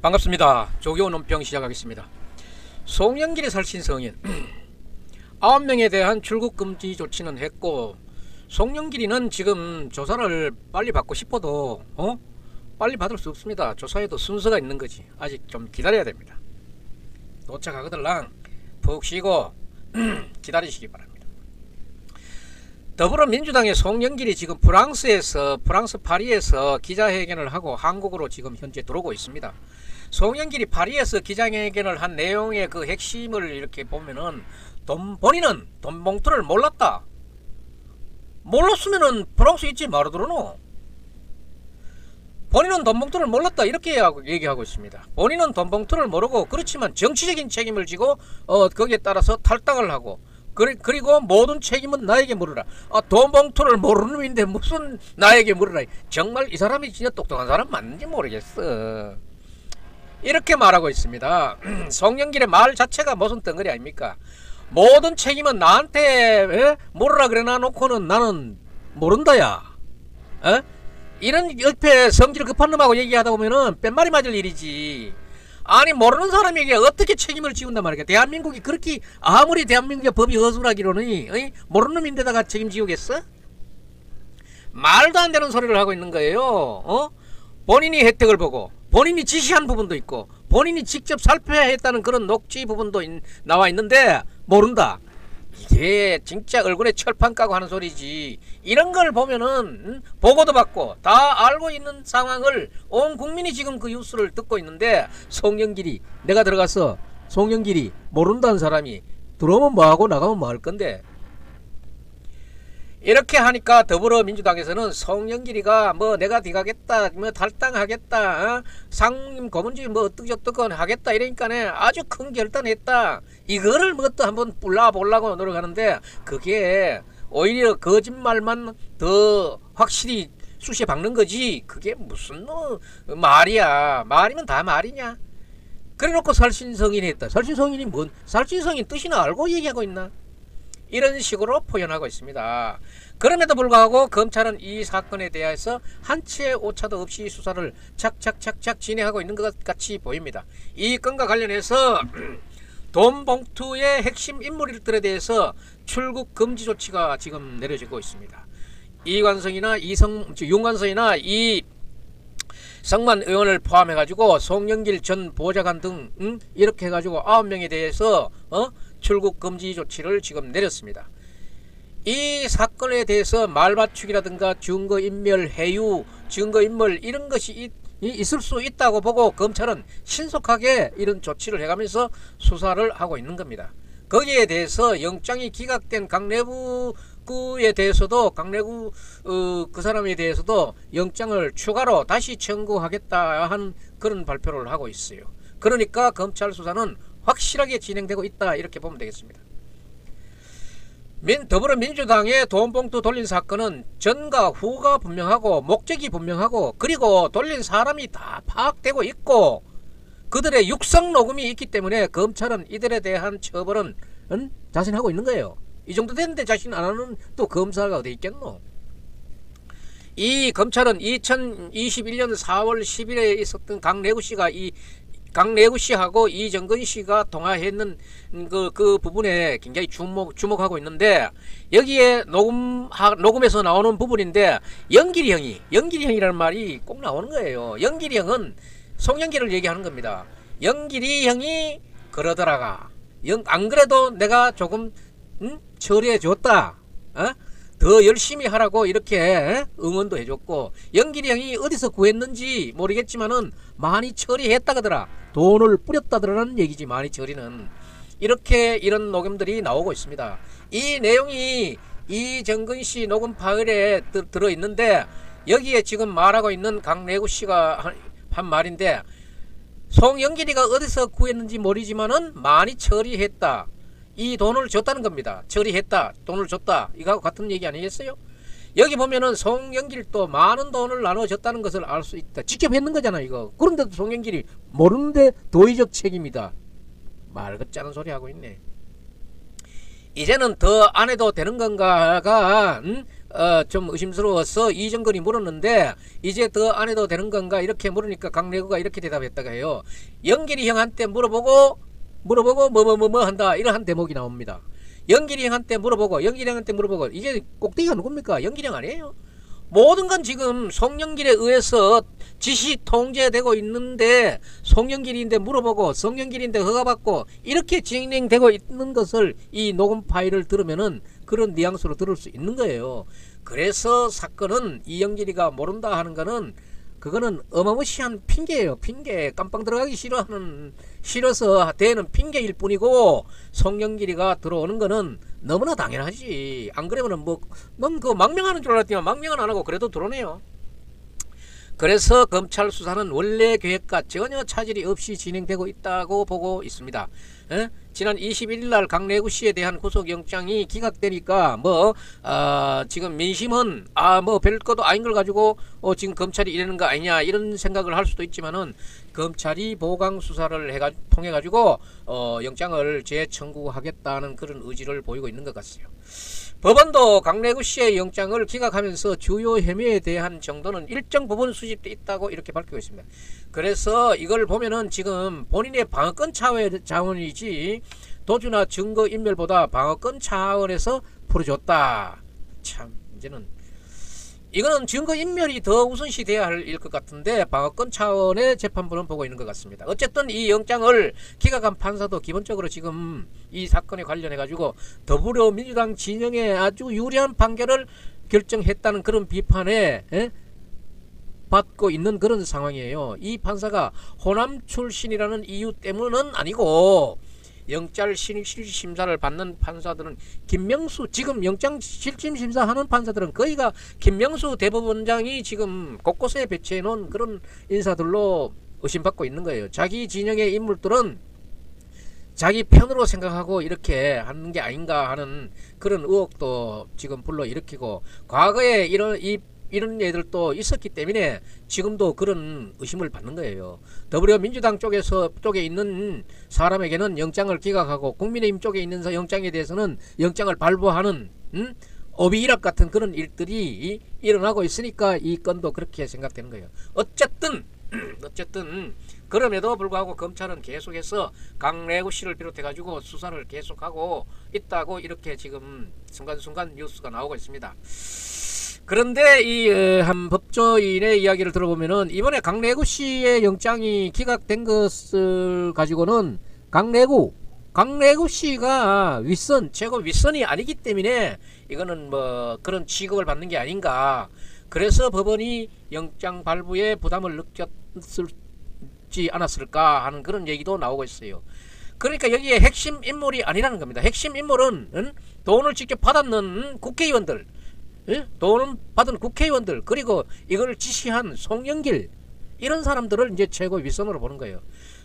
반갑습니다. 조교 논평 시작하겠습니다. 송영길의 살신성인 9명에 대한 출국금지 조치는 했고, 송영길이는 지금 조사를 빨리 받고 싶어도 빨리 받을 수 없습니다. 조사에도 순서가 있는 거지. 아직 좀 기다려야 됩니다. 도착하거들랑 푹 쉬고 기다리시기 바랍니다. 더불어민주당의 송영길이 지금 프랑스 파리에서 기자회견을 하고 한국으로 지금 현재 들어오고 있습니다. 송영길이 파리에서 기자회견을 한 내용의 그 핵심을 이렇게 보면은 본인은 돈 봉투를 몰랐다. 몰랐으면은 프랑스 있지 말아들어노. 본인은 돈 봉투를 몰랐다 이렇게 얘기하고 있습니다. 본인은 돈 봉투를 모르고, 그렇지만 정치적인 책임을 지고 거기에 따라서 탈당을 하고, 그리고 모든 책임은 나에게 물으라. 돈 봉투를 모르는 놈인데 무슨 나에게 물으라. 정말 이 사람이 진짜 똑똑한 사람 맞는지 모르겠어. 이렇게 말하고 있습니다. 송영길의 말 자체가 무슨 덩어리 아닙니까? 모든 책임은 나한테 모르라 그래 놔놓고는 나는 모른다야. 이런 옆에 성질 급한 놈하고 얘기하다 보면은 뺀말이 맞을 일이지. 아니, 모르는 사람에게 어떻게 책임을 지운단 말이야. 대한민국이 그렇게, 아무리 대한민국의 법이 허술하기로는 모르는 놈인데다가 책임지우겠어? 말도 안 되는 소리를 하고 있는 거예요. 본인이 혜택을 보고, 본인이 지시한 부분도 있고, 본인이 직접 살펴야 했다는 그런 녹취 부분도 나와 있는데 모른다. 이게 진짜 얼굴에 철판 까고 하는 소리지. 이런 걸 보면은 보고도 받고 다 알고 있는 상황을 온 국민이 지금 그 뉴스를 듣고 있는데, 송영길이, 내가 들어가서 송영길이 모른다는 사람이 들어오면 뭐하고 나가면 뭐 할 건데. 이렇게 하니까 더불어민주당에서는 송영길이가 뭐 내가 뒤가겠다, 뭐 탈당하겠다, 상임 고문주의 뭐 어떡저떡 하겠다 이러니까네 아주 큰 결단했다. 이거를 뭐 또 한번 불러보려고 노력하는데, 그게 오히려 거짓말만 더 확실히 쑤시에 박는 거지. 그게 무슨 말이야. 말이면 다 말이냐. 그래놓고 살신성인이 했다. 살신성인이 뭔, 살신성인 뜻이나 알고 얘기하고 있나? 이런 식으로 표현하고 있습니다. 그럼에도 불구하고 검찰은 이 사건에 대해서 한치의 오차도 없이 수사를 착착착착 진행하고 있는 것 같이 보입니다. 이 건과 관련해서 돈 봉투의 핵심 인물들에 대해서 출국 금지 조치가 지금 내려지고 있습니다. 이관성이나 윤관성이나 이성만 의원을 포함해가지고 송영길 전 보좌관 등 이렇게 해가지고 9명에 대해서 출국 금지 조치를 지금 내렸습니다. 이 사건에 대해서 말맞추기라든가 증거인멸, 해유, 증거인멸 이런 것이 있을 수 있다고 보고 검찰은 신속하게 이런 조치를 해가면서 수사를 하고 있는 겁니다. 거기에 대해서 영장이 기각된 강내구에 대해서도, 강내구 그 사람에 대해서도 영장을 추가로 다시 청구하겠다 한 그런 발표를 하고 있어요. 그러니까 검찰 수사는 확실하게 진행되고 있다 이렇게 보면 되겠습니다. 더불어민주당의 돈봉투 돌린 사건은 전과 후가 분명하고 목적이 분명하고, 그리고 돌린 사람이 다 파악되고 있고 그들의 육성 녹음이 있기 때문에 검찰은 이들에 대한 처벌은 자신하고 있는 거예요. 이 정도 됐는데 자신 안 하는 또 검사가 어디 있겠노? 이 검찰은 2021년 4월 10일에 있었던 강내구 씨하고 이정근 씨가 통화했는 그 부분에 굉장히 주목하고 있는데, 여기에 녹음에서 나오는 부분인데, 영길이 형이라는 말이 꼭 나오는 거예요. 영길이 형은 송영길을 얘기하는 겁니다. 영길이 형이 그러더라가. 안 그래도 내가 조금 처리해 줬다. 더 열심히 하라고 이렇게 응원도 해줬고, 영길이 형이 어디서 구했는지 모르겠지만은 많이 처리했다더라. 돈을 뿌렸다더라는 얘기지, 많이 처리는. 이런 녹음들이 나오고 있습니다. 이 내용이 이정근 씨 녹음 파일에 들어있는데, 여기에 지금 말하고 있는 강내구 씨가 한 말인데, 송영길이가 어디서 구했는지 모르지만은 많이 처리했다. 이 돈을 줬다는 겁니다. 처리했다, 돈을 줬다, 이거하고 같은 얘기 아니겠어요? 여기 보면은 송영길도 많은 돈을 나눠줬다는 것을 알 수 있다. 직접 했는 거잖아 이거. 그런데도 송영길이 모르는데 도의적 책임이다. 말 같지않은 소리 하고 있네. 이제는 더 안 해도 되는 건가가 좀 의심스러워서 이정근이 물었는데 이제 더 안 해도 되는 건가 이렇게 물으니까 강내구가 이렇게 대답했다가 해요. 영길이 형한테 물어보고 뭐뭐 한다 이런 대목이 나옵니다. 영길이 형한테 물어보고 이게 꼭대기가 누굽니까? 영길이 형 아니에요? 모든 건 지금 송영길에 의해서 지시 통제되고 있는데 송영길인데 물어보고 송영길인데 허가받고 이렇게 진행되고 있는 것을 이 녹음 파일을 들으면은 그런 뉘앙스로 들을 수 있는 거예요. 그래서 사건은 이영길이가 모른다 하는 거는 그거는 어마무시한 핑계예요. 핑계. 깜빵 들어가기 싫어서 대는 핑계일 뿐이고 송영길이가 들어오는 거는 너무나 당연하지. 안 그러면은 뭐 넌 그거 망명하는 줄 알았더니 망명은 안 하고 그래도 들어오네요. 그래서 검찰 수사는 원래 계획과 전혀 차질이 없이 진행되고 있다고 보고 있습니다. 지난 21일 날 강래구 씨에 대한 구속영장이 기각되니까 지금 민심은 뭐 별것도 아닌 걸 가지고 지금 검찰이 이러는 거 아니냐 이런 생각을 할 수도 있지만은 검찰이 보강 수사를 통해 가지고 영장을 재청구하겠다는 그런 의지를 보이고 있는 것 같아요. 법원도 강래구 씨의 영장을 기각하면서 주요 혐의에 대한 정도는 일정 부분 수집돼 있다고 이렇게 밝히고 있습니다. 그래서 이걸 보면은 지금 본인의 방어권 차원이지 도주나 증거인멸보다 방어권 차원에서 풀어줬다. 참 이제는 이거는 증거인멸이 더 우선시 돼야 할 일 것 같은데 방어권 차원의 재판부는 보고 있는 것 같습니다. 어쨌든 이 영장을 기각한 판사도 기본적으로 지금 이 사건에 관련해 가지고 더불어민주당 진영에 아주 유리한 판결을 결정했다는 그런 비판에 받고 있는 그런 상황이에요. 이 판사가 호남 출신이라는 이유 때문은 아니고 영장 실질심사를 받는 판사들은 김명수 지금 영장 실질심사하는 판사들은 거의가 김명수 대법원장이 지금 곳곳에 배치해 놓은 그런 인사들로 의심받고 있는 거예요. 자기 진영의 인물들은 자기 편으로 생각하고 이렇게 하는 게 아닌가 하는 그런 의혹도 지금 불러일으키고 과거에 이런 애들도 있었기 때문에 지금도 그런 의심을 받는 거예요. 더불어민주당 쪽에 있는 사람에게는 영장을 기각하고 국민의힘 쪽에 있는 영장에 대해서는 영장을 발부하는 오비일학 같은 그런 일들이 일어나고 있으니까 이 건도 그렇게 생각되는 거예요. 어쨌든 그럼에도 불구하고 검찰은 계속해서 강래구 씨를 비롯해 가지고 수사를 계속하고 있다고 이렇게 지금 순간순간 뉴스가 나오고 있습니다. 그런데 이 한 법조인의 이야기를 들어보면은 이번에 강래구 씨의 영장이 기각된 것을 가지고는 강래구 씨가 최고 윗선이 아니기 때문에 이거는 뭐 그런 취급을 받는 게 아닌가. 그래서 법원이 영장 발부에 부담을 느꼈지 않았을까 하는 그런 얘기도 나오고 있어요. 그러니까 여기에 핵심 인물이 아니라는 겁니다. 핵심 인물은 돈을 직접 받았는 국회의원들, 돈을 받은 국회의원들, 그리고 이걸 지시한 송영길, 이런 사람들을 이제 최고 윗선으로 보는 거예요.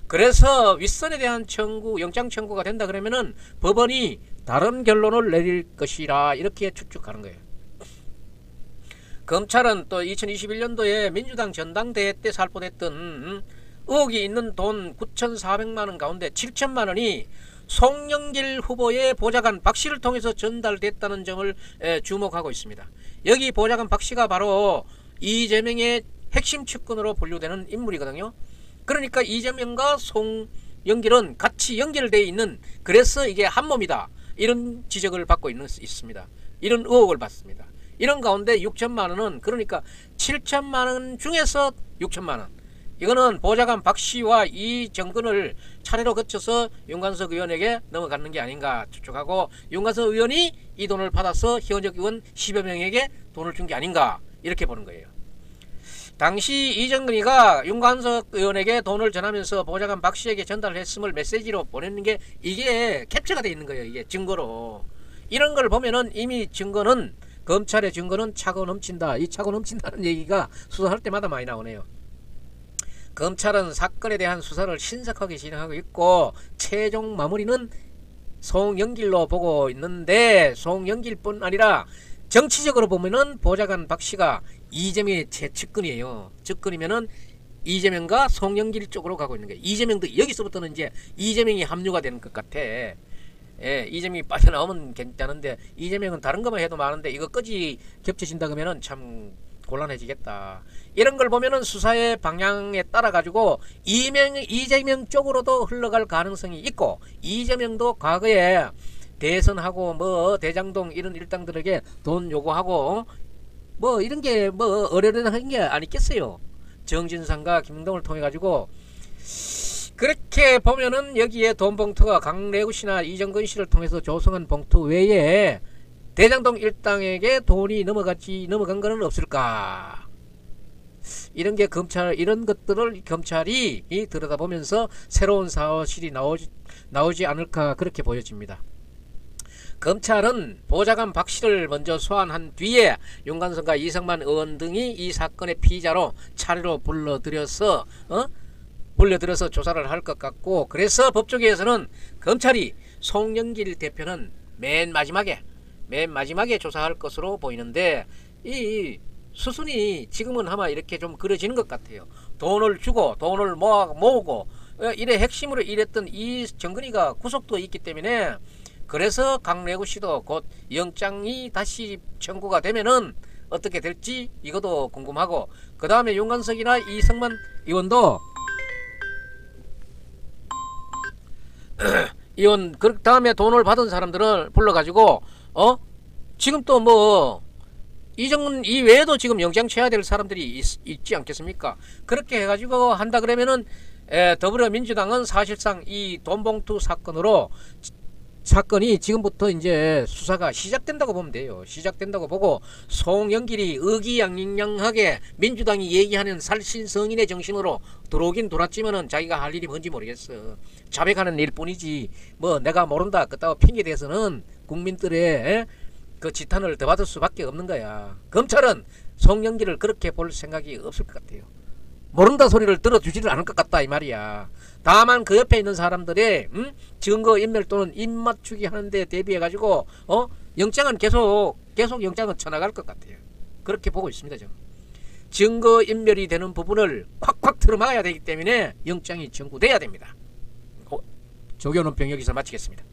그래서 윗선에 대한 영장 청구가 된다 그러면은 법원이 다른 결론을 내릴 것이라 이렇게 추측하는 거예요. 검찰은 또 2021년도에 민주당 전당대회 때 살포됐던 의혹이 있는 돈 9,400만원 가운데 7천만원이 송영길 후보의 보좌관 박씨를 통해서 전달됐다는 점을 주목하고 있습니다. 여기 보좌관 박씨가 바로 이재명의 핵심 측근으로 분류되는 인물이거든요. 그러니까 이재명과 송영길은 같이 연결되어 있는, 그래서 이게 한몸이다, 이런 지적을 받고 있습니다. 이런 의혹을 받습니다. 이런 가운데 6천만원은, 그러니까 7천만원 중에서 6천만원, 이거는 보좌관 박씨와 이 정근을 차례로 거쳐서 윤관석 의원에게 넘어가는 게 아닌가 추측하고, 윤관석 의원이 이 돈을 받아서 현역 의원 10여 명에게 돈을 준 게 아닌가 이렇게 보는 거예요. 당시 이정근이가 윤관석 의원에게 돈을 전하면서 보좌관 박씨에게 전달했음을 메시지로 보냈는 게 이게 캡처가 되어 있는 거예요. 이게 증거로. 이런 걸 보면은 이미 증거는, 검찰의 증거는 차고 넘친다. 이 차고 넘친다는 얘기가 수사할 때마다 많이 나오네요. 검찰은 사건에 대한 수사를 신속하게 진행하고 있고 최종 마무리는 송영길로 보고 있는데, 송영길뿐 아니라 정치적으로 보면은 보좌관 박씨가 이재명의 최측근이에요. 측근이면은 이재명과 송영길 쪽으로 가고 있는 거예요. 이재명도 여기서부터는 이제 이재명이 합류가 되는 것 같아. 예, 이재명이 빠져나오면 괜찮은데 이재명은 다른 것만 해도 많은데 이거까지 겹쳐진다 그러면은 참 곤란해지겠다. 이런 걸 보면은 수사의 방향에 따라 가지고 이재명 쪽으로도 흘러갈 가능성이 있고, 이재명도 과거에 대선하고 뭐 대장동 이런 일당들에게 돈 요구하고 뭐 이런 게 뭐 어려운 게 아니겠어요. 정진상과 김동을 통해 가지고. 그렇게 보면은 여기에 돈 봉투가 강래구 씨나 이정근 씨를 통해서 조성한 봉투 외에 대장동 일당에게 돈이 넘어간 거는 없을까? 이런 게 이런 것들을 검찰이 들여다보면서 새로운 사실이 나오지 않을까, 그렇게 보여집니다. 검찰은 보좌관 박 씨를 먼저 소환한 뒤에 윤관성과 이성만 의원 등이 이 사건의 피의자로 차례로 불러들여서 조사를 할 것 같고, 그래서 법조계에서는 검찰이 송영길 대표는 맨 마지막에 조사할 것으로 보이는데, 이 수순이 지금은 아마 이렇게 좀 그려지는 것 같아요. 돈을 주고 돈을 모으고 이래 핵심으로 일했던 이 정근이가 구속도 있기 때문에, 그래서 강래구 씨도 곧 영장이 다시 청구가 되면은 어떻게 될지 이것도 궁금하고, 그 다음에 윤관석이나 이성만 의원도 그 다음에 돈을 받은 사람들을 불러가지고 지금 또 뭐 이정은 이외에도 지금 영장 쳐야 될 사람들이 있지 않겠습니까? 그렇게 해가지고 한다 그러면은 더불어민주당은 사실상 이 돈봉투 사건이 지금부터 이제 수사가 시작된다고 보면 돼요. 시작된다고 보고, 송영길이 의기양양하게 민주당이 얘기하는 살신성인의 정신으로 들어오긴 들어왔지만은 자기가 할 일이 뭔지 모르겠어. 자백하는 일뿐이지 뭐 내가 모른다 그따위 핑계 대해서는 국민들의 그 지탄을 더 받을 수밖에 없는 거야. 검찰은 송영길을 그렇게 볼 생각이 없을 것 같아요. 모른다 소리를 들어주지를 않을 것 같다 이 말이야. 다만 그 옆에 있는 사람들의 증거인멸 또는 입맞추기 하는데 대비해 가지고 영장은 계속 영장은 쳐나갈 것 같아요. 그렇게 보고 있습니다. 저는 증거인멸이 되는 부분을 콱콱 틀어막아야 되기 때문에 영장이 청구돼야 됩니다. 조교논평 여기서 마치겠습니다.